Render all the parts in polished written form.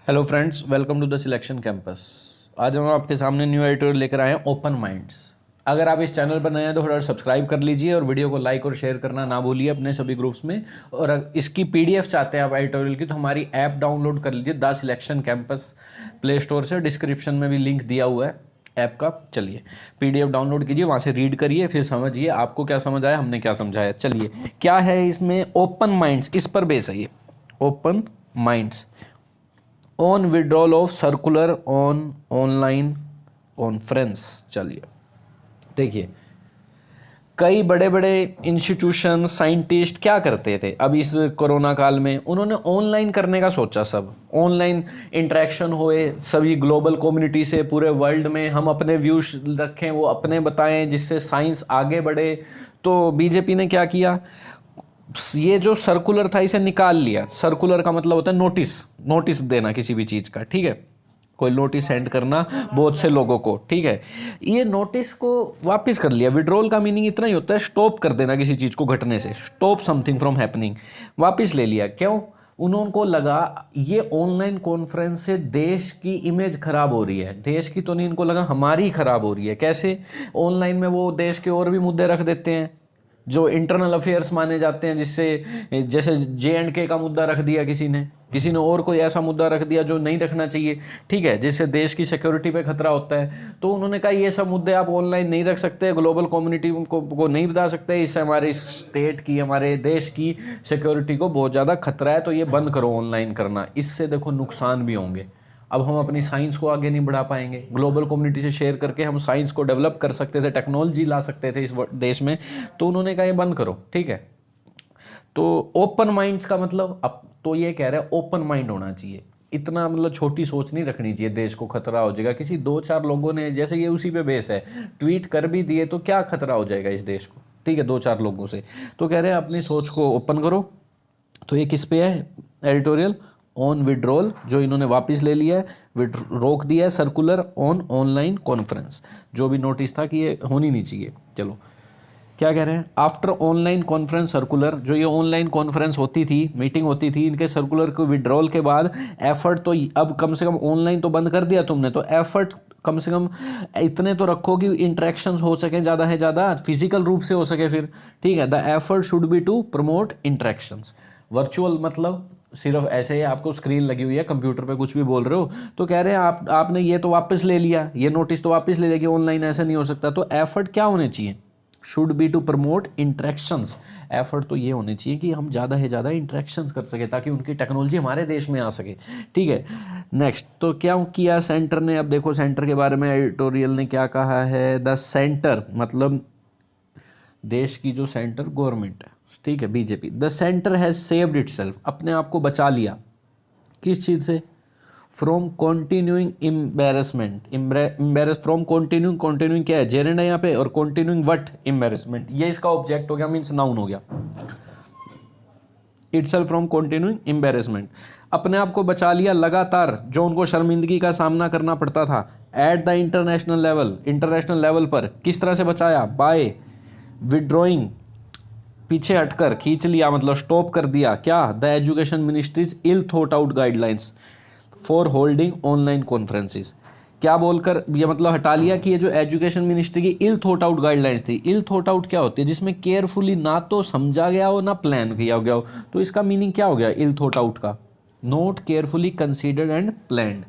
Hello friends, welcome to the selection campus. आज हम आपके सामने न्यू एडिटोरियल लेकर आए हैं, ओपन माइंड्स। अगर आप इस चैनल पर नए हैं तो थोड़ा सब्सक्राइब कर लीजिए और वीडियो को लाइक और शेयर करना ना भूलिए अपने सभी ग्रुप्स में। और इसकी पीडीएफ चाहते हैं आप एडिटोरियल की, तो हमारी ऐप डाउनलोड कर लीजिए the selection campus play store से। डिस्क्रिप्शन में भी लिंक दिया हुआ है ऐप का। चलिए पीडीएफ डाउनलोड कीजिए, वहाँ से रीड करिए, फिर समझिए आपको क्या समझ आया, हमने क्या समझाया। चलिए, क्या है इसमें ओपन माइंड्स, इस पर बेस है ये। Open minds on withdrawal of circular on online conference. चलिए देखिए, कई बड़े बड़े इंस्टीट्यूशन साइंटिस्ट क्या करते थे अब इस कोरोना काल में, उन्होंने ऑनलाइन करने का सोचा। सब ऑनलाइन इंटरेक्शन हुए सभी ग्लोबल कम्युनिटी से, पूरे वर्ल्ड में हम अपने व्यूज रखें, वो अपने बताएं, जिससे साइंस आगे बढ़े। तो बीजेपी ने क्या किया, ये जो सर्कुलर था इसे निकाल लिया। सर्कुलर का मतलब होता है नोटिस, नोटिस देना किसी भी चीज़ का, ठीक है। कोई नोटिस सेंड करना बहुत से लोगों को, ठीक है। ये नोटिस को वापस कर लिया। विड्रॉल का मीनिंग इतना ही होता है, स्टॉप कर देना किसी चीज़ को घटने से, स्टॉप समथिंग फ्रॉम हैपनिंग। वापस ले लिया। क्यों? उनको लगा ये ऑनलाइन कॉन्फ्रेंस से देश की इमेज खराब हो रही है। देश की तो नहीं, इनको लगा हमारी खराब हो रही है। कैसे? ऑनलाइन में वो देश के और भी मुद्दे रख देते हैं जो इंटरनल अफेयर्स माने जाते हैं, जिससे जैसे JNK का मुद्दा रख दिया किसी ने और कोई ऐसा मुद्दा रख दिया जो नहीं रखना चाहिए, ठीक है, जिससे देश की सिक्योरिटी पे खतरा होता है। तो उन्होंने कहा ये सब मुद्दे आप ऑनलाइन नहीं रख सकते, ग्लोबल कम्युनिटी को नहीं बता सकते, इससे हमारे स्टेट की, हमारे देश की सिक्योरिटी को बहुत ज़्यादा खतरा है, तो ये बंद करो ऑनलाइन करना। इससे देखो नुकसान भी होंगे। अब हम अपनी साइंस को आगे नहीं बढ़ा पाएंगे। ग्लोबल कम्युनिटी से शेयर करके हम साइंस को डेवलप कर सकते थे, टेक्नोलॉजी ला सकते थे इस देश में। तो उन्होंने कहा ये बंद करो, ठीक है। तो ओपन माइंड्स का मतलब, अब तो ये कह रहे हैं ओपन माइंड होना चाहिए। इतना मतलब छोटी सोच नहीं रखनी चाहिए, देश को खतरा हो जाएगा। किसी दो चार लोगों ने, जैसे ये उसी पे बेस है, ट्वीट कर भी दिए तो क्या खतरा हो जाएगा इस देश को, ठीक है, दो चार लोगों से। तो कह रहे हैं अपनी सोच को ओपन करो। तो ये किस पे है एडिटोरियल? ऑन विड्रॉल, जो इन्होंने वापस ले लिया है, रोक दिया है सर्कुलर ऑन ऑनलाइन कॉन्फ्रेंस, जो भी नोटिस था कि ये होनी नहीं चाहिए। चलो क्या कह रहे हैं, आफ्टर ऑनलाइन कॉन्फ्रेंस सर्कुलर, जो ये ऑनलाइन कॉन्फ्रेंस होती थी, मीटिंग होती थी, इनके सर्कुलर को विड्रॉल के बाद एफर्ट, तो अब कम से कम ऑनलाइन तो बंद कर दिया तुमने, तो एफर्ट कम से कम इतने तो रखो कि इंटरेक्शंस हो सके, ज़्यादा है ज़्यादा फिजिकल रूप से हो सके फिर, ठीक है। The effort should be to promote interactions. Virtual मतलब सिर्फ ऐसे ही आपको स्क्रीन लगी हुई है, कंप्यूटर पे कुछ भी बोल रहे हो। तो कह रहे हैं आपने ये तो वापस ले लिया, ये नोटिस तो वापस ले लिया कि ऑनलाइन ऐसा नहीं हो सकता। तो एफर्ट क्या होने चाहिए? Should be to promote interactions. Effort तो ये होने चाहिए कि हम ज़्यादा से ज़्यादा इंटरेक्शंस कर सके, ताकि उनकी टेक्नोलॉजी हमारे देश में आ सके, ठीक है। नेक्स्ट, तो क्या किया सेंटर ने? अब देखो सेंटर के बारे में एडिटोरियल ने क्या कहा है। द सेंटर मतलब देश की जो सेंटर गवर्नमेंट है, ठीक है, BJP. The centre has saved itself, अपने आप को बचा लिया। किस चीज़ से? From continuing embarrassment. From continuing, continuing क्या है, जेरेंड है यहाँ पे, और कॉन्टिन्यूइंग वट, एम्बेरसमेंट, ये इसका ऑब्जेक्ट हो गया, मीन्स नाउन हो गया। इटसेल्फ फ्रॉम कॉन्टिन्यूइंग एम्बेरसमेंट, अपने आप को बचा लिया लगातार जो उनको शर्मिंदगी का सामना करना पड़ता था। At the international level, international level पर किस तरह से बचाया? बाय विड्रॉइंग, पीछे हटकर खींच लिया, मतलब स्टॉप कर दिया। क्या? The education ministries ill thought out guidelines for holding online conferences. क्या बोलकर? ये मतलब हटा लिया कि ये जो एजुकेशन मिनिस्ट्री की इल थॉट आउट गाइडलाइंस थी। इल थॉट आउट क्या होती है? जिसमें केयरफुली ना तो समझा गया हो ना प्लान किया गया हो। तो इसका मीनिंग क्या हो गया इल थॉट आउट का? Not carefully considered and planned.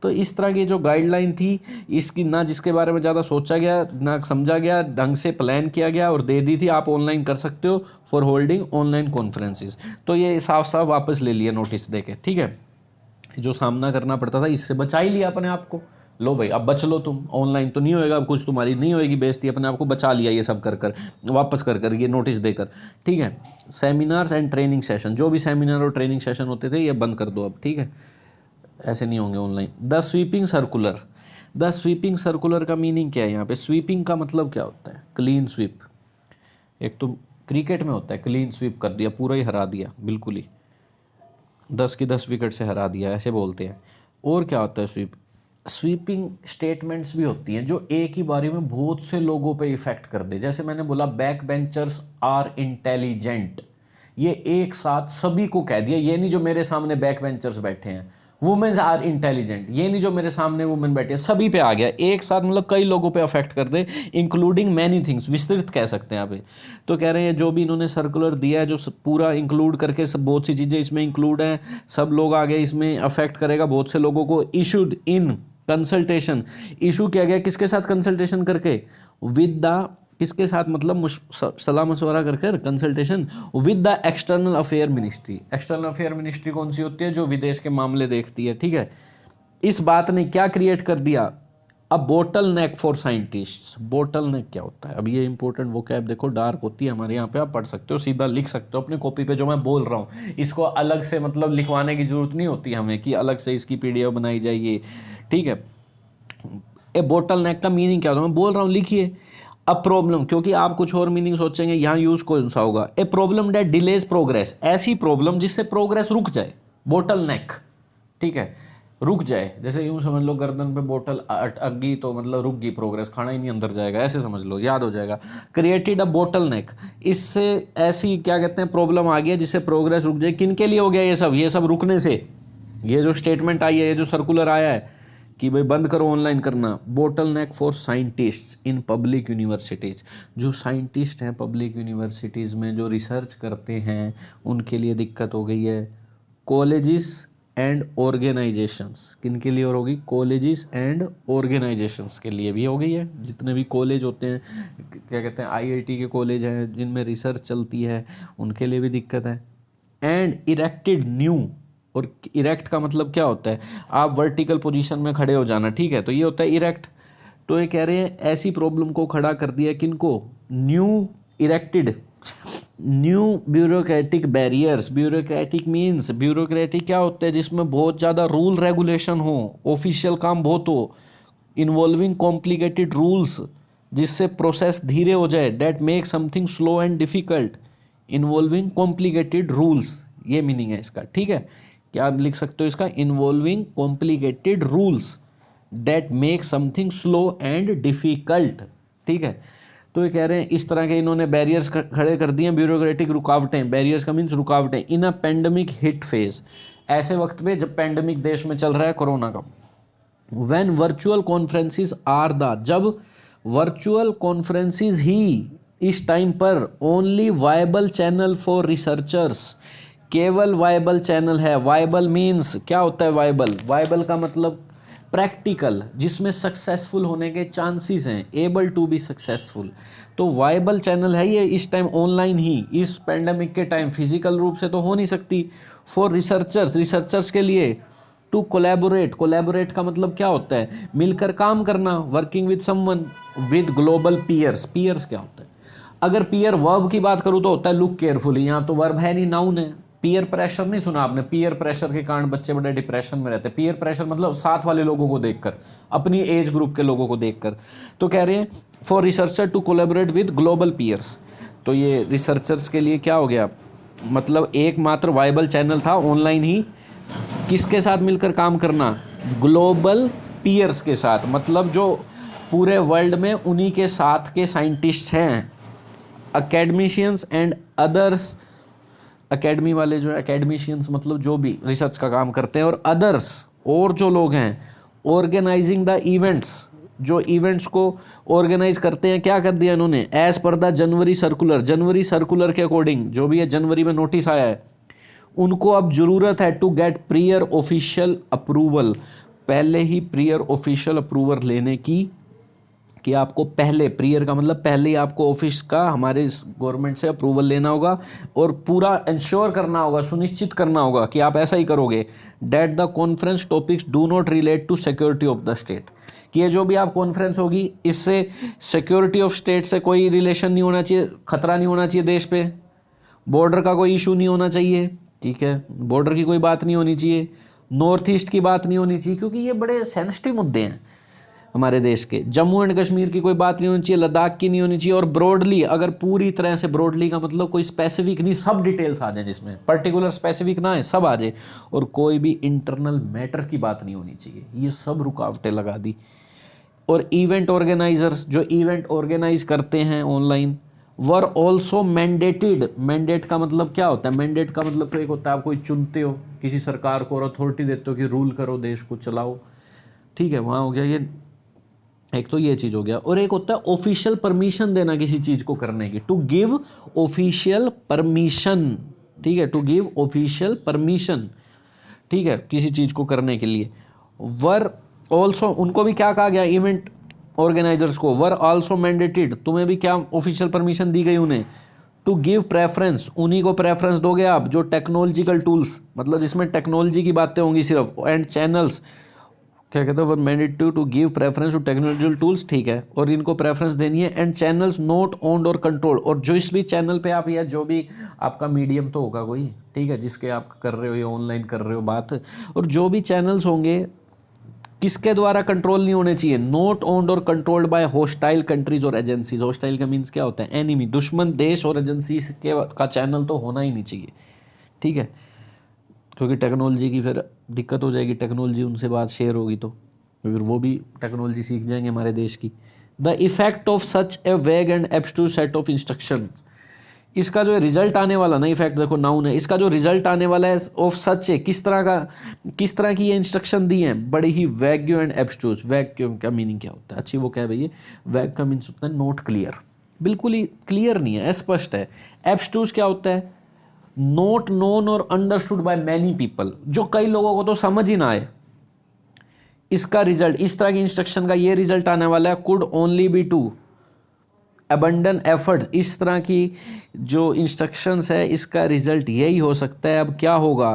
तो इस तरह की जो गाइडलाइन थी, इसकी ना जिसके बारे में ज़्यादा सोचा गया, ना समझा गया, ढंग से प्लान किया गया, और दे दी थी आप ऑनलाइन कर सकते हो फॉर होल्डिंग ऑनलाइन कॉन्फ्रेंसेस। तो ये साफ साफ वापस ले लिया नोटिस दे के, ठीक है। जो सामना करना पड़ता था इससे बचा ही लिया अपने आप को। लो भाई अब बच लो, तुम ऑनलाइन तो नहीं होएगा, अब कुछ तुम्हारी नहीं होएगी बेइज्जती, अपने आप को बचा लिया ये सब कर कर, वापस कर कर, ये नोटिस देकर, ठीक है। सेमिनार्स एंड ट्रेनिंग सेशन, जो भी सेमिनार और ट्रेनिंग सेशन होते थे ये बंद कर दो अब, ठीक है, ऐसे नहीं होंगे online. The sweeping circular, the sweeping circular का मीनिंग क्या है यहाँ पे? स्वीपिंग का मतलब क्या होता है? Clean sweep. एक तो क्रिकेट में होता है क्लीन स्वीप कर दिया, पूरा ही हरा दिया, बिल्कुल ही 10 की 10 विकेट से हरा दिया, ऐसे बोलते हैं। और क्या होता है स्वीप? स्वीपिंग स्टेटमेंट्स भी होती हैं जो एक ही बारी में बहुत से लोगों पे इफेक्ट कर दे। जैसे मैंने बोला बैक बेंचर्स आर इंटेलिजेंट, ये एक साथ सभी को कह दिया। ये नहीं जो मेरे सामने बैक बेंचर्स बैठे हैं वुमेन्स आर इंटेलिजेंट, ये नहीं जो मेरे सामने वुमेन बैठी है, सभी पे आ गया एक साथ, मतलब कई लोगों पे अफेक्ट कर दे, इंक्लूडिंग मैनी थिंग्स, विस्तृत कह सकते हैं यहाँ पे। तो कह रहे हैं जो भी इन्होंने सर्कुलर दिया है, जो पूरा इंक्लूड करके सब बहुत सी चीज़ें इसमें इंक्लूड हैं, सब लोग आगे इसमें अफेक्ट करेगा बहुत से लोगों को। इशूड इन कंसल्टेशन, इशू किया गया किसके साथ कंसल्टेशन करके, विद द, किसके साथ मतलब सलाह मशवरा करके, consultation with the external affair ministry. External affair ministry कौन सी होती है, जो विदेश के मामले देखती है, ठीक है। इस बात ने क्या क्रिएट कर दिया, अब bottleneck for scientist. Bottleneck क्या होता है, अब ये इंपॉर्टेंट वो कैब देखो डार्क होती है हमारे यहाँ पे, आप पढ़ सकते हो, सीधा लिख सकते हो अपनी कॉपी पे जो मैं बोल रहा हूँ, इसको अलग से मतलब लिखवाने की जरूरत नहीं होती हमें कि अलग से इसकी पीडीएफ बनाई जाइए, ठीक है। ए बोटल नेक का मीनिंग क्या होता है, मैं बोल रहा हूँ लिखिए। अ प्रॉब्लम, क्योंकि आप कुछ और मीनिंग सोचेंगे, यहाँ यूज कौन सा होगा, a problem that delays progress, ऐसी प्रॉब्लम जिससे प्रोग्रेस रुक जाए, बोटल नेक, ठीक है, रुक जाए। जैसे यूं समझ लो गर्दन पे बोतल अटक गई तो मतलब रुक गई प्रोग्रेस, खाना ही नहीं अंदर जाएगा, ऐसे समझ लो, याद हो जाएगा। क्रिएटेड अ बोटल नेक, इससे ऐसी क्या कहते हैं प्रॉब्लम आ गया जिससे प्रोग्रेस रुक जाए। किन के लिए हो गया ये सब रुकने से, ये जो स्टेटमेंट आई है, ये जो सर्कुलर आया है कि भाई बंद करो ऑनलाइन करना, bottle neck for scientist in public universities. जो साइंटिस्ट हैं पब्लिक यूनिवर्सिटीज़ में जो रिसर्च करते हैं उनके लिए दिक्कत हो गई है। कॉलेजेस एंड ऑर्गेनाइजेशंस, किन के लिए और होगी, कॉलेजेस एंड ऑर्गेनाइजेशंस के लिए भी हो गई है। जितने भी कॉलेज होते हैं, क्या कहते हैं, आईआईटी के कॉलेज हैं जिनमें रिसर्च चलती है, उनके लिए भी दिक्कत है। एंड इरेक्टेड न्यू, और इरेक्ट का मतलब क्या होता है, आप वर्टिकल पोजीशन में खड़े हो जाना, ठीक है, तो ये होता है इरेक्ट। तो ये कह रहे हैं ऐसी प्रॉब्लम को खड़ा कर दिया, किनको, new erected new bureaucratic barriers. Bureaucratic means, bureaucratic क्या होता है, जिसमें बहुत ज़्यादा रूल रेगुलेशन हो, ऑफिशियल काम बहुत हो, इन्वॉल्विंग कॉम्प्लिकेटेड रूल्स, जिससे प्रोसेस धीरे हो जाए, that make something slow and difficult, involving complicated rules, ये मीनिंग है इसका, ठीक है। क्या लिख सकते हो इसका, involving complicated rules that make something slow and difficult, ठीक है। तो ये कह रहे हैं इस तरह के इन्होंने बैरियर्स खड़े कर दिए, ब्यूरोक्रेटिक रुकावटें, बैरियर्स का मीन्स रुकावटें, इन अ पेंडेमिक हिट फेज, ऐसे वक्त में जब पेंडेमिक देश में चल रहा है कोरोना का। When virtual conferences are the, जब वर्चुअल कॉन्फ्रेंसिस ही इस टाइम पर only viable channel for researchers, केवल वायबल चैनल है। वायबल मीन्स क्या होता है, वायबल, वायबल का मतलब प्रैक्टिकल, जिसमें सक्सेसफुल होने के चांसेस हैं, एबल टू बी सक्सेसफुल। तो वायबल चैनल है ये इस टाइम ऑनलाइन ही, इस पेंडेमिक के टाइम फिजिकल रूप से तो हो नहीं सकती। फॉर रिसर्चर्स, रिसर्चर्स के लिए, टू कोलैबोरेट, कोलैबोरेट का मतलब क्या होता है, मिलकर काम करना, working with someone, with global peers. Peers क्या होता है, अगर पीयर वर्ब की बात करूँ तो होता है लुक केयरफुली, यहाँ तो वर्ब है नहीं, नाउन है। पीयर प्रेशर नहीं सुना आपने, पीयर प्रेशर के कारण बच्चे बड़े डिप्रेशन में रहते हैं। पीयर प्रेशर मतलब साथ वाले लोगों को देखकर, अपनी एज ग्रुप के लोगों को देखकर। तो कह रहे हैं for researcher to collaborate with global peers, तो ये रिसर्चर्स के लिए क्या हो गया, मतलब एकमात्र वायबल चैनल था ऑनलाइन ही, किसके साथ मिलकर काम करना, ग्लोबल पीयर्स के साथ, मतलब जो पूरे वर्ल्ड में उन्हीं के साथ के साइंटिस्ट हैं, अकेडमिशियंस एंड अदर्स, अकेडमी वाले जो है अकेडमिशियंस मतलब जो भी रिसर्च का काम करते हैं, और अदर्स, और जो लोग हैं, ऑर्गेनाइजिंग द इवेंट्स, जो इवेंट्स को ऑर्गेनाइज करते हैं, क्या कर दिया इन्होंने, as per the January circular, January circular के अकॉर्डिंग, जो भी है जनवरी में नोटिस आया है, उनको अब ज़रूरत है to get prior official approval, पहले ही प्रियर ऑफिशियल अप्रूवल लेने की, कि आपको पहले, प्रियर का मतलब पहले ही आपको ऑफिस का हमारे गवर्नमेंट से अप्रूवल लेना होगा, और पूरा इंश्योर करना होगा, सुनिश्चित करना होगा कि आप ऐसा ही करोगे, that the conference topics do not relate to security of the state, कि ये जो भी आप कॉन्फ्रेंस होगी इससे सिक्योरिटी ऑफ स्टेट से कोई रिलेशन नहीं होना चाहिए, खतरा नहीं होना चाहिए देश पे, बॉर्डर का कोई इशू नहीं होना चाहिए, ठीक है, बॉर्डर की कोई बात नहीं होनी चाहिए, नॉर्थ ईस्ट की बात नहीं होनी चाहिए, क्योंकि ये बड़े सेंसिटिव मुद्दे हैं हमारे देश के, जम्मू एंड कश्मीर की कोई बात नहीं होनी चाहिए, लद्दाख की नहीं होनी चाहिए, और ब्रॉडली, अगर पूरी तरह से ब्रॉडली का मतलब कोई स्पेसिफिक नहीं, सब डिटेल्स आ जाए, जिसमें पर्टिकुलर स्पेसिफिक ना है, सब आ जाए, और कोई भी इंटरनल मैटर की बात नहीं होनी चाहिए, ये सब रुकावटें लगा दी। और इवेंट ऑर्गेनाइजर्स, जो इवेंट ऑर्गेनाइज करते हैं online, were also mandated. Mandate का मतलब क्या होता है? मैंडेट का मतलब तो एक होता है आप कोई चुनते हो किसी सरकार को और अथॉरिटी देते हो कि रूल करो, देश को चलाओ, ठीक है, वहाँ हो गया ये, एक तो ये चीज़ हो गया। और एक होता है ऑफिशियल परमिशन देना किसी चीज़ को करने की, टू गिव ऑफिशियल परमिशन, ठीक है, टू गिव ऑफिशियल परमिशन, ठीक है, किसी चीज़ को करने के लिए। वर ऑल्सो, उनको भी क्या कहा गया इवेंट ऑर्गेनाइजर्स को, वर ऑल्सो मैंडेटेड, तुम्हें भी क्या ऑफिशियल परमिशन दी गई उन्हें, टू गिव प्रेफरेंस, उन्हीं को प्रेफरेंस दोगे आप जो टेक्नोलॉजिकल टूल्स, मतलब जिसमें टेक्नोलॉजी की बातें होंगी सिर्फ, एंड चैनल्स, क्या कहते हैं, were mandated to give preference to technological tools, ठीक है, और इनको प्रेफरेंस देनी है, एंड चैनल्स नॉट ओन्ड और कंट्रोल, और जो इस भी चैनल पे आप या जो भी आपका मीडियम तो होगा कोई, ठीक है, जिसके आप कर रहे हो या ऑनलाइन कर रहे हो बात, और जो भी चैनल्स होंगे किसके द्वारा कंट्रोल नहीं होने चाहिए, नॉट ओन्ड और कंट्रोल्ड बाय होस्टाइल कंट्रीज और एजेंसीज। होस्टाइल का मीन्स क्या होता है? एनिमी, दुश्मन देश और एजेंसी के का चैनल तो होना ही नहीं चाहिए, ठीक है, क्योंकि टेक्नोलॉजी की फिर दिक्कत हो जाएगी, टेक्नोलॉजी उनसे बात शेयर होगी तो फिर वो भी टेक्नोलॉजी सीख जाएंगे हमारे देश की। द इफेक्ट ऑफ सच ए वेग एंड एब्स्ट्रूज सेट ऑफ इंस्ट्रक्शन, इसका जो रिजल्ट आने वाला ना, इफेक्ट देखो नाउन है, इसका जो रिजल्ट आने वाला है ऑफ सच है, किस तरह का, किस तरह की ये इंस्ट्रक्शन दी हैं, बड़ी ही वैग एंड एब्स्ट्रूज। वैग का मीनिंग क्या होता है? अच्छी वो क्या है भैया, वैग का मीन्स होता है नॉट क्लियर, बिल्कुल ही क्लियर नहीं है, अस्पष्ट है। एब्स्ट्रूज क्या होता है? नॉट नोन और अंडरस्टूड बाय मैनी पीपल, जो कई लोगों को तो समझ ही ना आए। इसका रिजल्ट, इस तरह की इंस्ट्रक्शन का ये रिजल्ट आने वाला है, could only be to abandon efforts, इस तरह की जो इंस्ट्रक्शंस है इसका रिजल्ट यही हो सकता है। अब क्या होगा?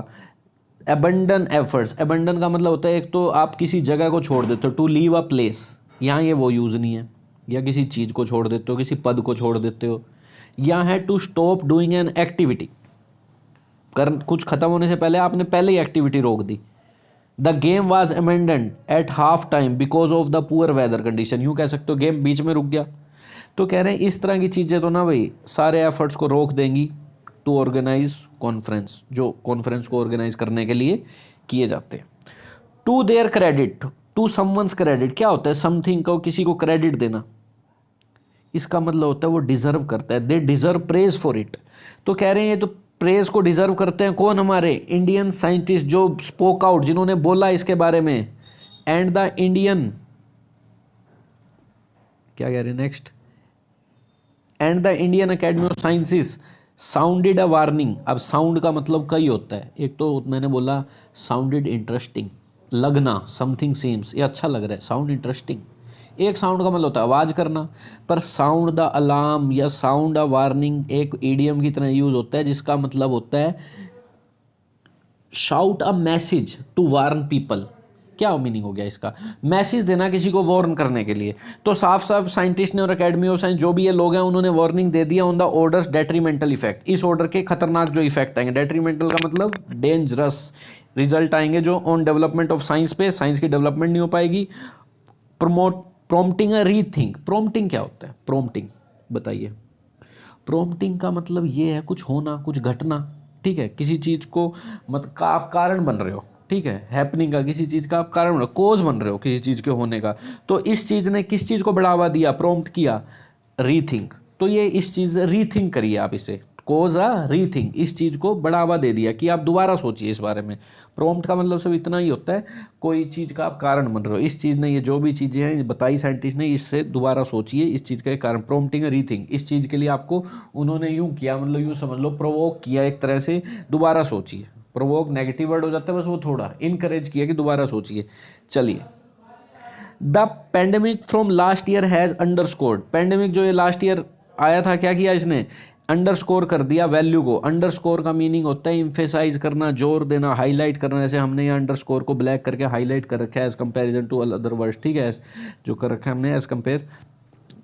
अबंडन एफर्ट्स, अबंडन का मतलब होता है एक तो आप किसी जगह को छोड़ देते हो, टू लीव अ प्लेस, यहाँ ये वो यूज़ नहीं है, या किसी चीज़ को छोड़ देते हो, किसी पद को छोड़ देते हो, या है to stop doing an activity, कर कुछ खत्म होने से पहले आपने पहले ही एक्टिविटी रोक दी। The game was amended at half time because of the poor weather condition, यूँ कह सकते हो गेम बीच में रुक गया। तो कह रहे हैं इस तरह की चीज़ें तो ना भाई सारे एफर्ट्स को रोक देंगी टू ऑर्गेनाइज कॉन्फ्रेंस, जो कॉन्फ्रेंस को ऑर्गेनाइज करने के लिए किए जाते हैं। To their credit, to someone's credit क्या होता है? समथिंग को किसी को क्रेडिट देना, इसका मतलब होता है वो डिजर्व करता है, they deserve praise for it. तो कह रहे हैं ये तो प्रेज को डिजर्व करते हैं कौन? हमारे इंडियन साइंटिस्ट जो स्पोक आउट, जिन्होंने बोला इसके बारे में, एंड द इंडियन, क्या कह रहे हैं next, and the Indian academy of sciences sounded a warning. अब साउंड का मतलब कई होता है, एक तो मैंने बोला साउंडेड इंटरेस्टिंग, लगना, समथिंग सीम्स, ये अच्छा लग रहा है, साउंड इंटरेस्टिंग। एक साउंड का मतलब होता है आवाज़ करना, पर साउंड द अलार्म या साउंड अ वार्निंग एक ईडियम की तरह यूज होता है, जिसका मतलब होता है shout a message to warn people. क्या मीनिंग हो गया इसका? मैसेज देना किसी को वार्न करने के लिए। तो साफ साफ साइंटिस्ट ने और एकेडमी ऑफ साइंस जो भी ये लोग हैं उन्होंने वार्निंग दे दिया on the orders detrimental effect, इस ऑर्डर के खतरनाक जो इफेक्ट आएंगे, डेट्रीमेंटल का मतलब डेंजरस रिजल्ट आएंगे जो ऑन डेवलपमेंट ऑफ साइंस पे, साइंस की डेवलपमेंट नहीं हो पाएगी। प्रॉम्प्टिंग अ रीथिंक, प्रॉम्प्टिंग क्या होता है? प्रॉम्प्टिंग बताइए। प्रॉम्प्टिंग का मतलब ये है कुछ होना, कुछ घटना, ठीक है, किसी चीज़ को मतलब का आप कारण बन रहे हो, ठीक है, हैपनिंग का किसी चीज़ का आप कारण बन रहे हो, कोज बन रहे हो किसी चीज़ के होने का। तो इस चीज़ ने किस चीज़ को बढ़ावा दिया? प्रॉम्प्ट किया, रीथिंक। तो ये इस चीज़ रीथिंक करिए आप, इसे कोज रीथिंक, इस चीज़ को बढ़ावा दे दिया कि आप दोबारा सोचिए इस बारे में। प्रॉम्प्ट का मतलब सिर्फ इतना ही होता है कोई चीज़ का आप कारण बन रहे हो, इस चीज़ ने, ये जो भी चीज़ें हैं बताई साइंटिस्ट ने, इससे दोबारा सोचिए इस चीज़ का कारण। प्रॉम्प्टिंग रीथिंक, इस चीज़ के लिए आपको उन्होंने यूँ किया, मतलब यूँ समझ लो प्रोवोक किया एक तरह से, दोबारा सोचिए। प्रोवोक नेगेटिव वर्ड हो जाता है, बस वो थोड़ा इनकरेज किया कि दोबारा सोचिए। चलिए, the pandemic from last year has underscored, pandemic जो ये लास्ट ईयर आया था क्या किया इसने? अंडरस्कोर कर दिया वैल्यू को। अंडरस्कोर का मीनिंग होता है इम्फेसाइज करना, जोर देना, हाईलाइट करना। जैसे हमने यहाँ अंडरस्कोर को ब्लैक करके हाईलाइट कर रखा है as comparison to other words, ठीक है, जो कर रखा है हमने एज कंपेयर।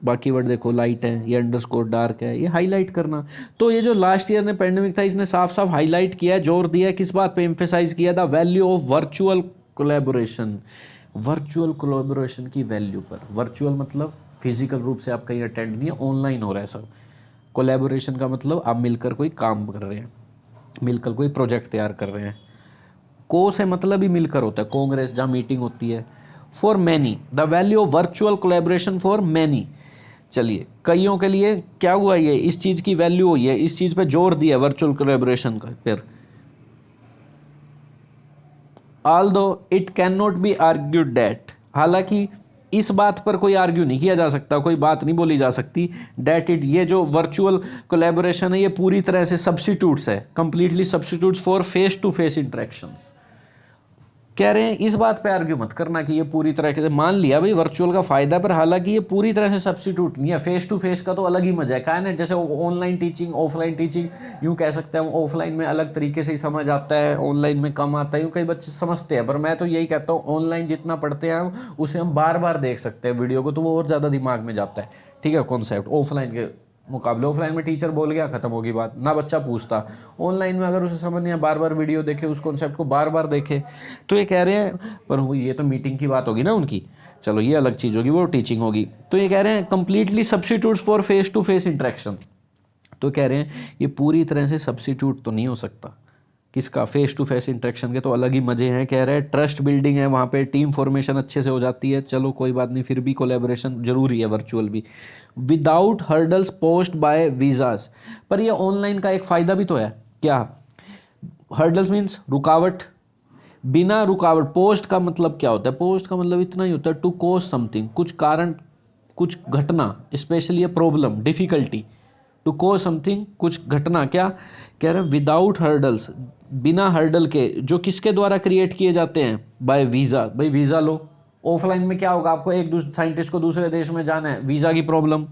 बाकी वर्ड देखो, लाइट है, ये अंडरस्कोर डार्क है, ये हाईलाइट करना। तो ये जो लास्ट ईयर ने पेंडेमिक था, इसने साफ साफ हाईलाइट किया है, जोर दिया है किस बात पे? एम्फेसाइज किया the value of virtual collaboration, virtual collaboration की वैल्यू पर। वर्चुअल मतलब फिजिकल रूप से आप कहीं अटेंड नहीं है, ऑनलाइन हो रहा है सब। कोलैबोरेशन का मतलब आप मिलकर कोई काम कर रहे हैं, मिलकर कोई प्रोजेक्ट तैयार कर रहे हैं। को से मतलब ही मिलकर होता है, कांग्रेस जहाँ मीटिंग होती है। For many, the value of virtual collaboration for many, चलिए, कईयों के लिए क्या हुआ, ये इस चीज़ की वैल्यू हुई है, इस चीज़ पे जोर दिया वर्चुअल कोलैबोरेशन का। फिर although it can not be argued that, हालांकि इस बात पर कोई आर्ग्यू नहीं किया जा सकता, कोई बात नहीं बोली जा सकती, दैट इट, ये जो वर्चुअल कोलैबोरेशन है ये पूरी तरह से सब्स्टिट्यूट्स है, completely substitutes for face to face interactions. कह रहे हैं इस बात पे आर्ग्यू मत करना कि ये पूरी तरह से, मान लिया भाई वर्चुअल का फायदा, पर हालांकि ये पूरी तरह से सब्स्टिट्यूट नहीं है। फेस टू फेस का तो अलग ही मजा है, क्या ना, जैसे ऑनलाइन टीचिंग ऑफलाइन टीचिंग, यूँ कह सकते हैं ऑफलाइन में अलग तरीके से ही समझ आता है, ऑनलाइन में कम आता है, यूँ कई बच्चे समझते हैं, पर मैं तो यही कहता हूँ ऑनलाइन जितना पढ़ते हैं हम उसे हम बार बार देख सकते हैं वीडियो को, तो वो और ज़्यादा दिमाग में जाता है, ठीक है, कॉन्सेप्ट ऑफलाइन के मुकाबले। ऑफलाइन में टीचर बोल गया खत्म होगी बात, ना बच्चा पूछता। ऑनलाइन में अगर उसे समझ नहीं है, बार बार वीडियो देखे, उस कॉन्सेप्ट को बार बार देखे, तो ये कह रहे हैं, पर वो ये तो मीटिंग की बात होगी ना उनकी, चलो ये अलग चीज़ होगी, वो टीचिंग होगी। तो ये कह रहे हैं completely substitutes for face to face interaction. तो कह रहे हैं ये पूरी तरह से सब्स्टिट्यूट तो नहीं हो सकता, किसका, फेस टू फेस इंटरेक्शन के तो अलग ही मजे हैं। कह रहे हैं ट्रस्ट बिल्डिंग है वहाँ पे, टीम फॉर्मेशन अच्छे से हो जाती है, चलो कोई बात नहीं, फिर भी कोलैबोरेशन जरूरी है वर्चुअल भी। Without hurdles posed by visas, पर ये ऑनलाइन का एक फ़ायदा भी तो है, क्या, हर्डल्स मीन्स रुकावट, बिना रुकावट, पोस्ट का मतलब क्या होता है, पोस्ट का मतलब इतना ही होता है टू कोज समथिंग, कुछ कारण, कुछ घटना, especially a problem, difficulty, to cause something, कुछ घटना, क्या कह रहे हैं, विदाउट हर्डल्स, बिना हर्डल के, जो किसके द्वारा क्रिएट किए जाते हैं, बाय वीज़ा, भाई वीज़ा लो। ऑफलाइन में क्या होगा, आपको एक साइंटिस्ट को दूसरे देश में जाना है, वीज़ा की प्रॉब्लम,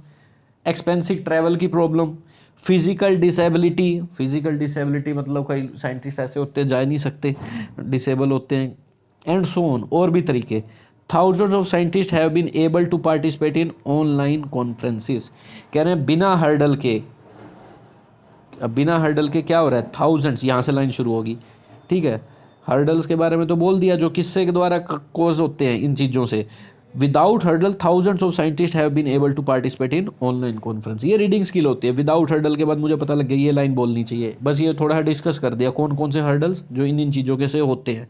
एक्सपेंसिव ट्रैवल की problem, physical disability, physical disability मतलब कई साइंटिस्ट ऐसे होते हैं जा नहीं सकते, डिसेबल होते हैं, एंड सो ऑन, और भी तरीके। Thousands of scientist have been able to participate in online conferences, कह रहे हैं बिना हर्डल के, अब बिना हर्डल के क्या हो रहा है, थाउजेंड्स, यहाँ से लाइन शुरू होगी, ठीक है, हर्डल्स के बारे में तो बोल दिया, जो किससे के द्वारा कोज होते हैं इन चीज़ों से। Without hurdle thousands of scientist have been able to participate in online conference, ये रीडिंग स्किल होती है। विदाउट हर्डल के बाद मुझे पता लग गया ये लाइन बोलनी चाहिए, बस ये थोड़ा डिस्कस कर दिया कौन कौन से हर्डल्स जो इन चीज़ों के से होते हैं।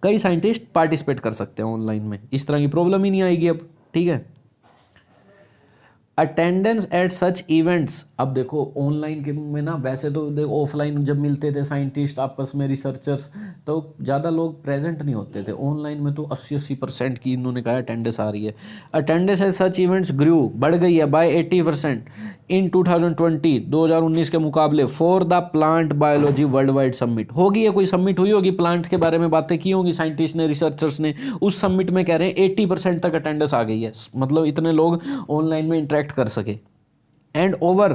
कई साइंटिस्ट पार्टिसिपेट कर सकते हैं ऑनलाइन में, इस तरह की प्रॉब्लम ही नहीं आएगी अब, ठीक है। अटेंडेंस एट सच इवेंट्स, अब देखो ऑनलाइन के में ना, वैसे तो देखो ऑफलाइन जब मिलते थे साइंटिस्ट आपस में, रिसर्चर्स, तो ज़्यादा लोग प्रेजेंट नहीं होते थे, ऑनलाइन में तो 80% की इन्होंने कहा अटेंडेंस आ रही है। अटेंडेंस एट सच इवेंट्स ग्रू, बढ़ गई है बाय 80% इन 2019 के मुकाबले, for the plant biology world wide summit. होगी है, कोई समिट हुई होगी, प्लांट के बारे में बातें की होंगी साइंटिस्ट ने, रिसर्चर्स ने, उस समिट में कह रहे हैं 80% तक अटेंडेंस आ गई है, मतलब इतने लोग ऑनलाइन में इंटरेक्ट कर सके। एंड ओवर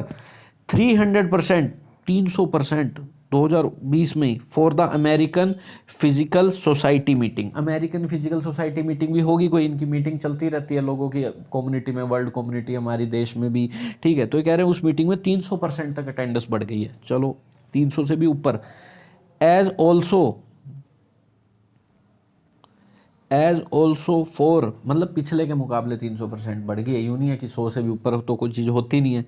300%, 300% 2020 में for the American physical society meeting, American physical society meeting भी होगी कोई, इनकी मीटिंग चलती रहती है लोगों की कम्युनिटी में, वर्ल्ड कम्युनिटी हमारे देश में भी, ठीक है। तो ये कह रहे हैं उस मीटिंग में 300% तक अटेंडेंस बढ़ गई है, चलो 300 से भी ऊपर। एज ऑल्सो फॉर, मतलब पिछले के मुकाबले 300% बढ़ गई है, यूँ नहीं है कि 100 से भी ऊपर तो कोई चीज़ होती नहीं है।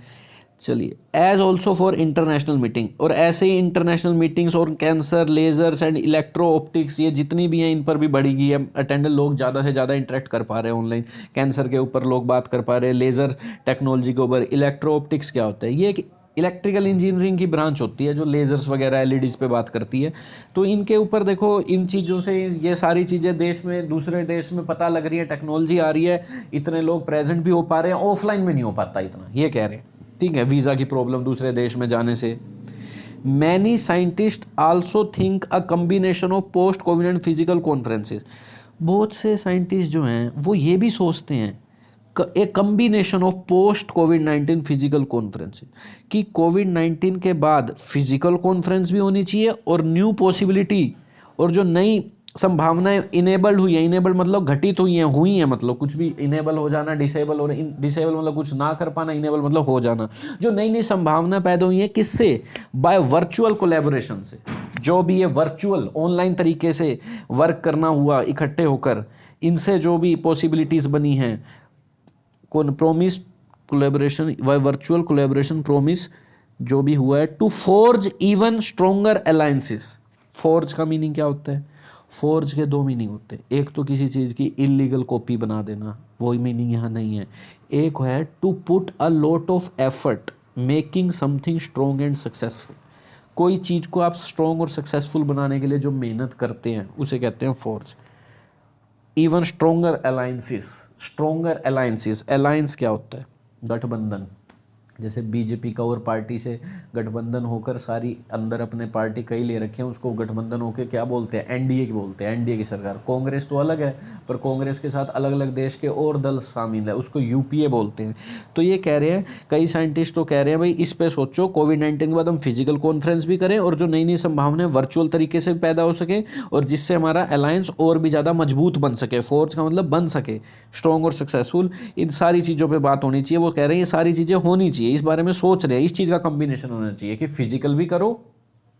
चलिए, as also for international meeting, और ऐसे ही इंटरनेशनल मीटिंग्स और cancer, lasers and electro optics, ये जितनी भी हैं इन पर भी बढ़ी गई है अटेंडेंस, लोग ज़्यादा से ज़्यादा इंटरेक्ट कर पा रहे हैं ऑनलाइन। कैंसर के ऊपर लोग बात कर पा रहे हैं, लेज़र टेक्नोलॉजी के ऊपर। इलेक्ट्रो ऑप्टिक्स क्या होता है, ये एक इलेक्ट्रिकल इंजीनियरिंग की ब्रांच होती है जो लेज़र्स वगैरह एलईडीज़ पे बात करती है। तो इनके ऊपर देखो, इन चीज़ों से ये सारी चीज़ें देश में, दूसरे देश में पता लग रही है, टेक्नोलॉजी आ रही है, इतने लोग प्रेजेंट भी हो पा रहे हैं, ऑफलाइन में नहीं हो पाता इतना, ये कह रहे हैं, ठीक है। वीज़ा की प्रॉब्लम दूसरे देश में जाने से। Many scientist also think a combination of post Covid and physical conferences, बहुत से साइंटिस्ट जो हैं वो ये भी सोचते हैं एक combination of post covid physical conference, कि कोविड-19 के बाद फिजिकल कॉन्फ्रेंस भी होनी चाहिए, और न्यू पॉसिबिलिटी, और जो नई संभावनाएं इनेबल्ड हुई हैं, इनेबल्ड मतलब घटित हुई हैं, मतलब कुछ भी इनेबल हो जाना, डिसेबल हो, डिसेबल मतलब कुछ ना कर पाना, इनेबल मतलब हो जाना, जो नई नई संभावना पैदा हुई हैं, किससे, बाय वर्चुअल कोलैबोरेशन से। जो भी ये वर्चुअल ऑनलाइन तरीके से वर्क करना हुआ इकट्ठे होकर, इनसे जो भी पॉसिबिलिटीज़ बनी हैं, प्रोमिस कोलैबोरेशन व वर्चुअल कोलैबोरेशन प्रोमिस जो भी हुआ है, to forge even stronger alliances. Forge का मीनिंग क्या होता है, फोर्ज के दो मीनिंग होते हैं, एक तो किसी चीज़ की इलीगल कॉपी बना देना, वही मीनिंग यहाँ नहीं है। एक है to put a lot of effort making something strong and successful. कोई चीज़ को आप स्ट्रॉन्ग और सक्सेसफुल बनाने के लिए जो मेहनत करते हैं उसे कहते हैं forge. Even stronger alliances, alliance क्या होता है? गठबंधन। जैसे बीजेपी का और पार्टी से गठबंधन होकर सारी अंदर अपने पार्टी कई ले रखे हैं, उसको गठबंधन होकर क्या बोलते हैं? एनडीए की बोलते हैं, एनडीए की सरकार। कांग्रेस तो अलग है, पर कांग्रेस के साथ अलग अलग देश के और दल शामिल है, उसको यूपीए बोलते हैं। तो ये कह रहे हैं, कई साइंटिस्ट तो कह रहे हैं भाई इस पे सोचो, कोविड-19 के बाद हम फिजिकल कॉन्फ्रेंस भी करें और जो नई नई संभावनाएं वर्चुअल तरीके से पैदा हो सके, और जिससे हमारा अलायंस और भी ज़्यादा मजबूत बन सके। फोर्स का मतलब बन सके, स्ट्रॉन्ग और सक्सेसफुल। इन सारी चीज़ों पे बात होनी चाहिए। वो कह रहे हैं ये सारी चीज़ें होनी चाहिए, इस बारे में सोच रहे हैं, इस चीज़ का कॉम्बिनेशन होना चाहिए कि फिजिकल भी करो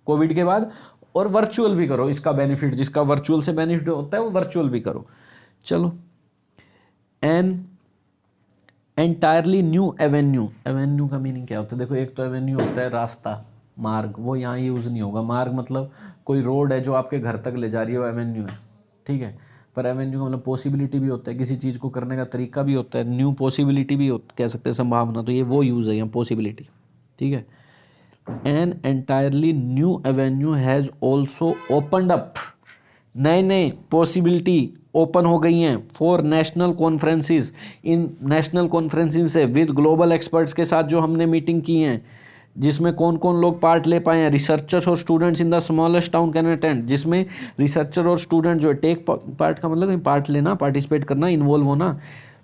कोविड के बाद और वर्चुअल भी करो। इसका बेनिफिट, जिसका वर्चुअल से बेनिफिट होता है वो वर्चुअल भी करो। चलो, an entirely new Avenue. Avenue का मीनिंग क्या होता है? देखो, एक तो एवेन्यू होता है रास्ता, मार्ग, वो यहाँ यूज़ नहीं होगा। मार्ग मतलब कोई रोड है जो आपके घर तक ले जा रही है, वो एवेन्यू है, ठीक है। पर एवेन्यू का मतलब पॉसिबिलिटी भी होता है, किसी चीज़ को करने का तरीका भी होता है। न्यू पॉसिबिलिटी भी कह सकते हैं, संभावना। तो ये वो यूज़ है यहाँ, पॉसिबिलिटी, ठीक है। An entirely new Avenue has also opened up. नए नए पॉसिबिलिटी ओपन हो गई हैं for national conferences. In national conferences से विद ग्लोबल एक्सपर्ट्स के साथ जो हमने मीटिंग की हैं, जिसमें कौन कौन लोग पार्ट ले पाए हैं? रिसर्चर्स और students in the smallest town can attend. जिसमें रिसर्चर और स्टूडेंट जो टेक पार्ट का मतलब पार्ट लेना, पार्टिसिपेट करना, इन्वॉल्व होना।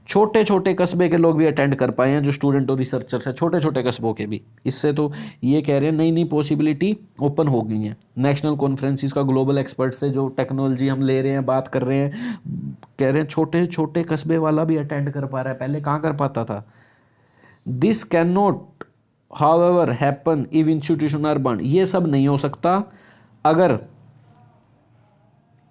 छोटे छोटे कस्बे के लोग भी अटेंड कर पाए हैं, जो स्टूडेंट और रिसर्चर्स हैं, छोटे छोटे कस्बों के भी। इससे तो ये कह रहे हैं नई नई पॉसिबिलिटी ओपन हो गई हैं। नेशनल कॉन्फ्रेंसिस का ग्लोबल एक्सपर्ट से जो टेक्नोलॉजी हम ले रहे हैं, बात कर रहे हैं, कह रहे हैं छोटे छोटे कस्बे वाला भी अटेंड कर पा रहा है, पहले कहाँ कर पाता था। This can not however happen if institution are burn. ये सब नहीं हो सकता अगर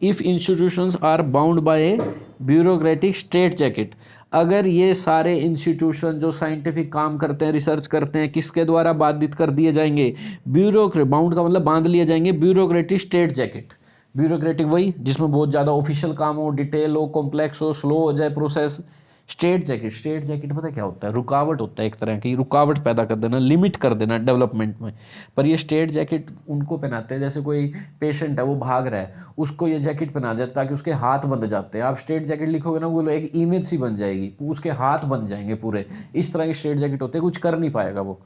if institutions are bound by a bureaucratic straitjacket. अगर ये सारे इंस्टीट्यूशन जो साइंटिफिक काम करते हैं, रिसर्च करते हैं, किसके द्वारा बाधित कर दिए जाएंगे? बाउंड का मतलब बांध लिए जाएंगे, ब्यूरोक्रेटिक स्ट्रेट जैकेट। ब्यूरोक्रेटिक वही जिसमें बहुत ज़्यादा ऑफिशियल काम हो, डिटेल हो, कॉम्प्लेक्स हो, स्लो हो जाए प्रोसेस। स्ट्रेट जैकेट पता क्या होता है? रुकावट होता है, एक तरह की रुकावट पैदा कर देना, लिमिट कर देना डेवलपमेंट में। पर ये स्ट्रेट जैकेट उनको पहनाते हैं, जैसे कोई पेशेंट है वो भाग रहा है, उसको ये जैकेट पहना जाता है ताकि उसके हाथ बंध जाते हैं। आप स्ट्रेट जैकेट लिखोगे ना, वो एक इमेज सी बन जाएगी, उसके हाथ बन जाएंगे पूरे। इस तरह की स्ट्रेट जैकेट होते हैं, कुछ कर नहीं पाएगा वो।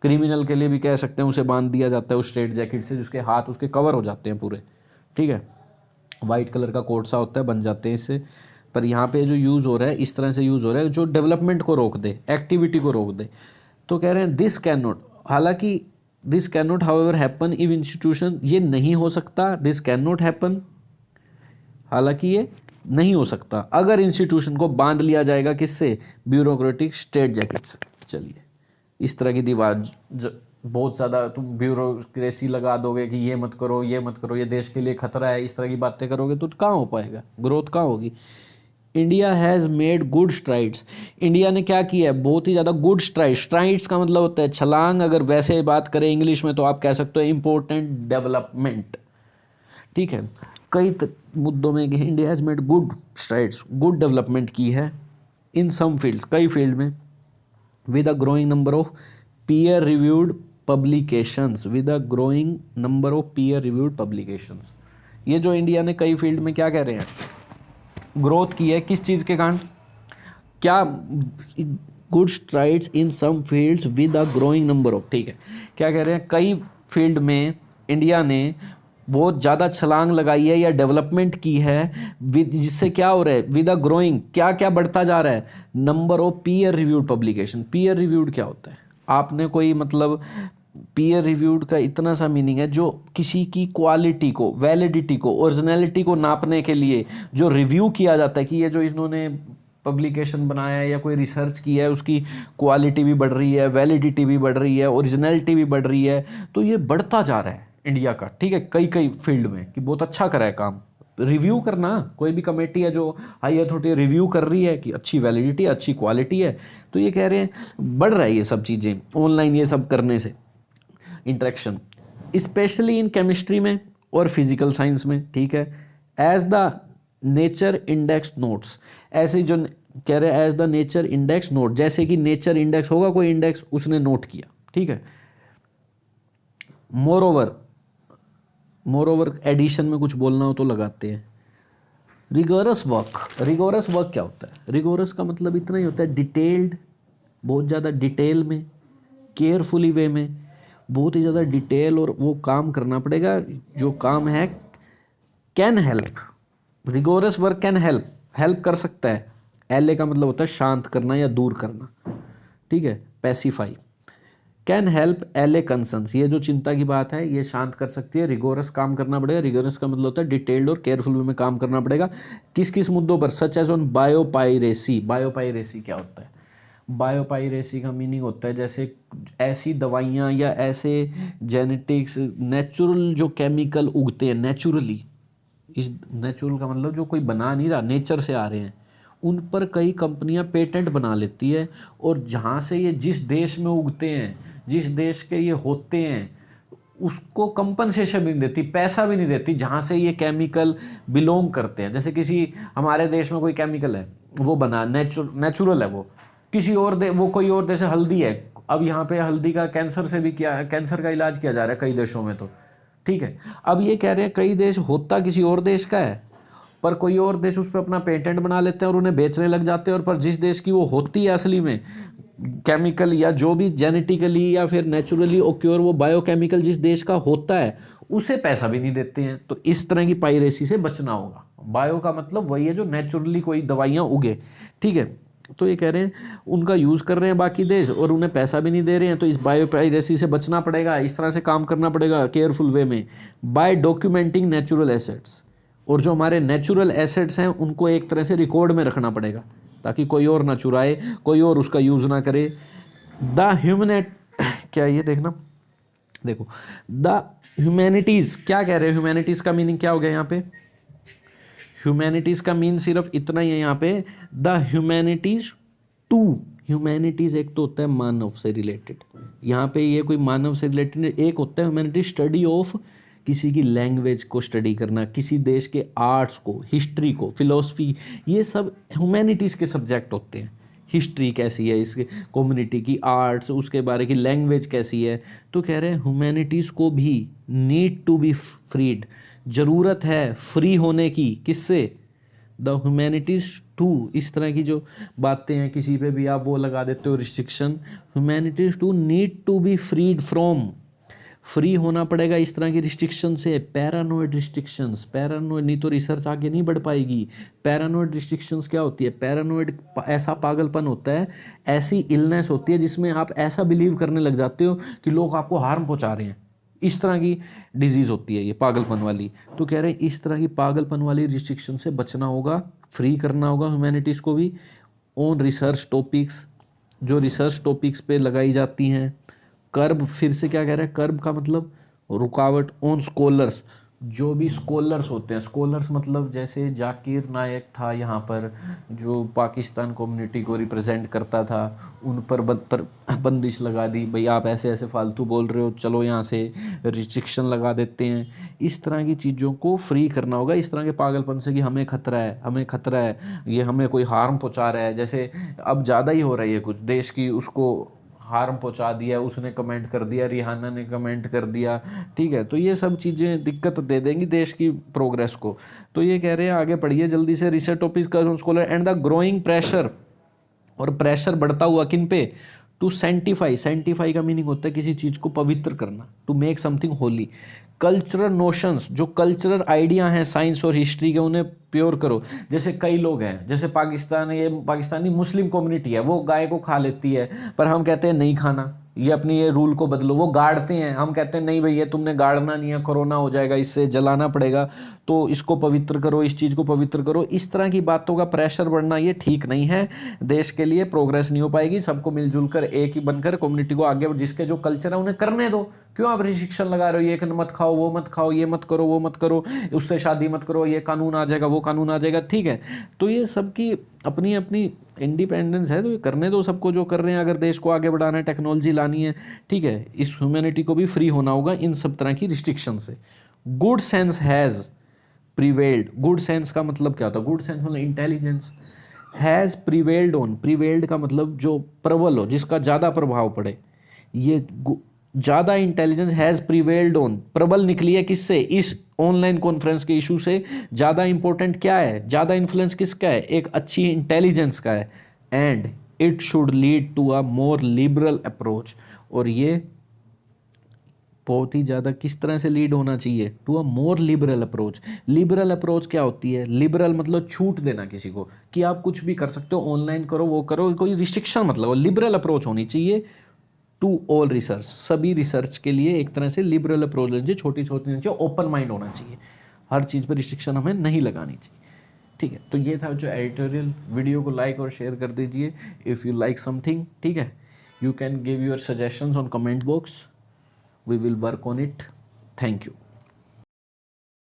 क्रिमिनल के लिए भी कह सकते हैं, उसे बांध दिया जाता है उस स्ट्रेट जैकेट से, जिसके हाथ उसके कवर हो जाते हैं पूरे, ठीक है। वाइट कलर का कोट सा होता है, बन जाते हैं इससे। पर यहाँ पे जो यूज़ हो रहा है, इस तरह से यूज़ हो रहा है जो डेवलपमेंट को रोक दे, एक्टिविटी को रोक दे। तो कह रहे हैं दिस कैन नॉट, हालांकि this can not however happen if institution, ये नहीं हो सकता, दिस कैन नॉट हैपन, हालांकि ये नहीं हो सकता अगर इंस्टीट्यूशन को बांध लिया जाएगा, किससे? ब्यूरोक्रेटिक स्ट्रेट जैकेट से। चलिए, इस तरह की दीवार बहुत ज़्यादा तुम ब्यूरोक्रेसी लगा दोगे कि ये मत करो, ये मत करो, ये देश के लिए खतरा है, इस तरह की बातें करोगे तो कहाँ हो पाएगा, ग्रोथ कहाँ होगी। India has made good strides. India ने क्या किया है? बहुत ही ज़्यादा गुड स्ट्राइड्स। स्ट्राइड्स का मतलब होता है छलांग, अगर वैसे बात करें इंग्लिश में तो आप कह सकते हो इम्पोर्टेंट डेवलपमेंट, ठीक है। कई मुद्दों में India has made good strides, good development की है इन सम फील्ड्स, कई फील्ड में, with a growing number of peer reviewed publications, with a growing number of peer reviewed publications. ये जो इंडिया ने कई फील्ड में क्या कह रहे हैं, ग्रोथ की है, किस चीज़ के कारण? क्या? Good strides in some fields with a growing number of, ठीक है। क्या कह रहे हैं? कई फील्ड में इंडिया ने बहुत ज़्यादा छलांग लगाई है या डेवलपमेंट की है, विद, जिससे क्या हो रहा है? विद अ ग्रोइंग, क्या क्या बढ़ता जा रहा है? Number of peer reviewed publication. Peer reviewed क्या होता है? आपने कोई मतलब पीयर रिव्यूड का इतना सा मीनिंग है जो किसी की क्वालिटी को, वैलिडिटी को, ओरिजिनलिटी को नापने के लिए जो रिव्यू किया जाता है कि ये जो इन्होंने पब्लिकेशन बनाया है या कोई रिसर्च किया है उसकी क्वालिटी भी बढ़ रही है, वैलिडिटी भी बढ़ रही है, ओरिजिनलिटी भी बढ़ रही है। तो ये बढ़ता जा रहा है इंडिया का, ठीक है, कई कई फील्ड में, कि बहुत अच्छा करा है काम। रिव्यू करना, कोई भी कमेटी है जो हाई अथॉरिटी रिव्यू कर रही है कि अच्छी वैलिडिटी है, अच्छी क्वालिटी है, तो ये कह रहे हैं बढ़ रहा है ये सब चीज़ें ऑनलाइन, ये सब करने से इंटरेक्शन, स्पेशली इन केमिस्ट्री में और फिजिकल साइंस में, ठीक है। As the Nature Index notes, ऐसे जो कह रहे हैं as the Nature Index note, जैसे कि नेचर इंडेक्स होगा कोई इंडेक्स, उसने नोट किया, ठीक है। मोर ओवर एडिशन में कुछ बोलना हो तो लगाते हैं। रिगोरस वर्क क्या होता है? रिगोरस का मतलब इतना ही होता है डिटेल्ड, बहुत ज़्यादा डिटेल में, केयरफुली वे में, बहुत ही ज़्यादा डिटेल और वो काम करना पड़ेगा जो काम है। Can help, rigorous work can help कर सकता है। एल ए का मतलब होता है शांत करना या दूर करना, ठीक है, पैसिफाई। कैन हेल्प एले कंसर्न्स, ये जो चिंता की बात है ये शांत कर सकती है। रिगोरस काम करना पड़ेगा, रिगोरस का मतलब होता है डिटेल्ड और केयरफुल वे में काम करना पड़ेगा। किस किस मुद्दों पर? Such as on biopiracy. Biopiracy क्या होता है? बायोपायरेसी का मीनिंग होता है जैसे ऐसी दवाइयाँ या ऐसे जेनेटिक्स, नेचुरल जो केमिकल उगते हैं नेचुरली, इस नेचुरल का मतलब जो कोई बना नहीं रहा, नेचर से आ रहे हैं, उन पर कई कंपनियां पेटेंट बना लेती है, और जहाँ से ये जिस देश में उगते हैं, जिस देश के ये होते हैं, उसको कंपनसेशन भी नहीं देती, पैसा भी नहीं देती जहाँ से ये केमिकल बिलोंग करते हैं। जैसे किसी हमारे देश में कोई केमिकल है, वो बना नेचुरल है, वो किसी और वो कोई और देश, हल्दी है, अब यहाँ पे हल्दी का कैंसर से भी किया, कैंसर का इलाज किया जा रहा है कई देशों में, तो ठीक है। अब ये कह रहे हैं कई देश होता किसी और देश का है, पर कोई और देश उस पर अपना पेटेंट बना लेते हैं और उन्हें बेचने लग जाते हैं, और पर जिस देश की वो होती है असली में केमिकल या जो भी जेनेटिकली या फिर नेचुरली ओक्योर वो बायोकेमिकल जिस देश का होता है, उसे पैसा भी नहीं देते हैं। तो इस तरह की पायरेसी से बचना होगा। बायो का मतलब वही है जो नेचुरली कोई दवाइयाँ उगे, ठीक है। तो ये कह रहे हैं उनका यूज़ कर रहे हैं बाकी देश और उन्हें पैसा भी नहीं दे रहे हैं, तो इस बायो पायरेसी से बचना पड़ेगा, इस तरह से काम करना पड़ेगा केयरफुल वे में, बाय डॉक्यूमेंटिंग नेचुरल एसेट्स। और जो हमारे नेचुरल एसेट्स हैं उनको एक तरह से रिकॉर्ड में रखना पड़ेगा ताकि कोई और ना चुराए, कोई और उसका यूज़ ना करे। द ह्यूमनेट क्या ये देखना, देखो द ह्यूमैनिटीज़ क्या कह रहे हैं? ह्यूमैनिटीज़ का मीनिंग क्या हो गया यहाँ पे? ह्यूमैनिटीज़ का मीन सिर्फ इतना ही है यहाँ पे, द ह्यूमैनिटीज़ टू। ह्यूमैनिटीज़ एक तो होता है मानव से रिलेटेड, यहाँ पे ये कोई मानव से रिलेटेड, एक होता है ह्यूमैनिटी स्टडी ऑफ, किसी की लैंग्वेज को स्टडी करना, किसी देश के आर्ट्स को, हिस्ट्री को, फिलोसफी, ये सब ह्यूमैनिटीज़ के सब्जेक्ट होते हैं। हिस्ट्री कैसी है इसके कम्युनिटी की, आर्ट्स उसके बारे की, लैंग्वेज कैसी है। तो कह रहे हैं ह्यूमैनिटीज़ को भी नीड टू बी फ्रीड, ज़रूरत है फ्री होने की। किससे? The humanities too. इस तरह की जो बातें हैं किसी पे भी आप वो लगा देते हो restriction, humanities too need to be freed from, free होना पड़ेगा इस तरह की रिस्ट्रिक्शन से। पैरानोइड रिस्ट्रिक्शंस, पैरानोइड, नहीं तो रिसर्च आगे नहीं बढ़ पाएगी। पैरानोइड रिस्ट्रिक्शंस क्या होती है? पैरानोइड ऐसा पागलपन होता है, ऐसी इलनेस होती है जिसमें आप ऐसा बिलीव करने लग जाते हो कि लोग आपको हार्म पहुंचा रहे हैं। इस तरह की डिजीज़ होती है ये पागलपन वाली। तो कह रहे हैं इस तरह की पागलपन वाली रिस्ट्रिक्शन से बचना होगा, फ्री करना होगा ह्यूमैनिटीज़ को भी। ऑन रिसर्च टॉपिक्स, जो रिसर्च टॉपिक्स पे लगाई जाती हैं। कर्ब, फिर से क्या कह रहा है? कर्ब का मतलब रुकावट। ऑन स्कॉलर्स, जो भी स्कॉलर्स होते हैं, स्कॉलर्स मतलब जैसे जाकिर नायक था यहाँ पर जो पाकिस्तान कम्युनिटी को रिप्रेजेंट करता था, उन पर बंदिश लगा दी, भाई आप ऐसे ऐसे फालतू बोल रहे हो, चलो यहाँ से रिस्ट्रिक्शन लगा देते हैं। इस तरह की चीज़ों को फ्री करना होगा, इस तरह के पागलपन से कि हमें खतरा है, हमें खतरा है, ये हमें कोई हार्म पहुँचा रहा है। जैसे अब ज़्यादा ही हो रहा है ये, कुछ देश की उसको हार्म पहुंचा दिया, उसने कमेंट कर दिया, रिहाना ने कमेंट कर दिया, ठीक है। तो ये सब चीज़ें दिक्कत दे देंगी देश की प्रोग्रेस को। तो ये कह रहे हैं आगे पढ़िए जल्दी से। Research topic scholar and the growing pressure, और प्रेशर बढ़ता हुआ किन पे? टू सेंटिफाई, सेंटिफाई का मीनिंग होता है किसी चीज़ को पवित्र करना, to make something holy. Cultural notions, जो कल्चरल आइडिया हैं साइंस और हिस्ट्री के, उन्हें प्योर करो। जैसे कई लोग हैं, जैसे पाकिस्तान, ये पाकिस्तानी मुस्लिम कम्युनिटी है, वो गाय को खा लेती है, पर हम कहते हैं नहीं खाना, ये अपनी ये रूल को बदलो। वो गाड़ते हैं, हम कहते हैं नहीं भैया तुमने गाड़ना नहीं है, कोरोना हो जाएगा, इससे जलाना पड़ेगा, तो इसको पवित्र करो, इस चीज़ को पवित्र करो। इस तरह की बातों का प्रेशर बढ़ना ये ठीक नहीं है, देश के लिए प्रोग्रेस नहीं हो पाएगी। सबको मिलजुल कर एक ही बनकर कम्युनिटी को आगे, जिसके जो कल्चर है उन्हें करने दो। क्यों आप रिस्ट्रिक्शन लगा रहे हो? ये मत खाओ, वो मत खाओ, ये मत करो, वो मत करो, उससे शादी मत करो, ये कानून आ जाएगा, वो कानून आ जाएगा, ठीक है। तो ये सबकी अपनी अपनी इंडिपेंडेंस है, तो ये करने दो सबको जो कर रहे हैं। अगर देश को आगे बढ़ाना है, टेक्नोलॉजी लानी है, ठीक है, इस ह्यूमैनिटी को भी फ्री होना होगा इन सब तरह की रिस्ट्रिक्शन से। Good sense has prevailed, good sense का मतलब क्या होता है? गुड सेंस मतलब intelligence. Has prevailed on, prevailed का मतलब जो प्रबल हो, जिसका ज़्यादा प्रभाव पड़े। ये ज़्यादा इंटेलिजेंस हैज़ प्रीवेल्ड ऑन, प्रबल निकली है किससे? इस ऑनलाइन कॉन्फ्रेंस के इशू से ज़्यादा इंपॉर्टेंट क्या है? ज़्यादा इन्फ्लुएंस किसका है? एक अच्छी इंटेलिजेंस का है। And it should lead to a more liberal approach, और ये बहुत ही ज़्यादा किस तरह से लीड होना चाहिए? To a more liberal approach. Liberal approach क्या होती है? लिबरल मतलब छूट देना किसी को, कि आप कुछ भी कर सकते हो, ऑनलाइन करो, वो करो, कोई रिस्ट्रिक्शन मतलब। लिबरल अप्रोच होनी चाहिए टू ऑल रिसर्च, सभी रिसर्च के लिए एक तरह से लिबरल अप्रोच लेनी चाहिए, छोटी छोटी नहीं चाहिए, ओपन माइंड होना चाहिए, हर चीज़ पर रिस्ट्रिक्शन हमें नहीं लगानी चाहिए। ठीक है, तो ये था जो एडिटोरियल। वीडियो को लाइक और शेयर कर दीजिए इफ़ यू लाइक समथिंग। ठीक है, you can give your suggestions on comment box, we will work on it. Thank you.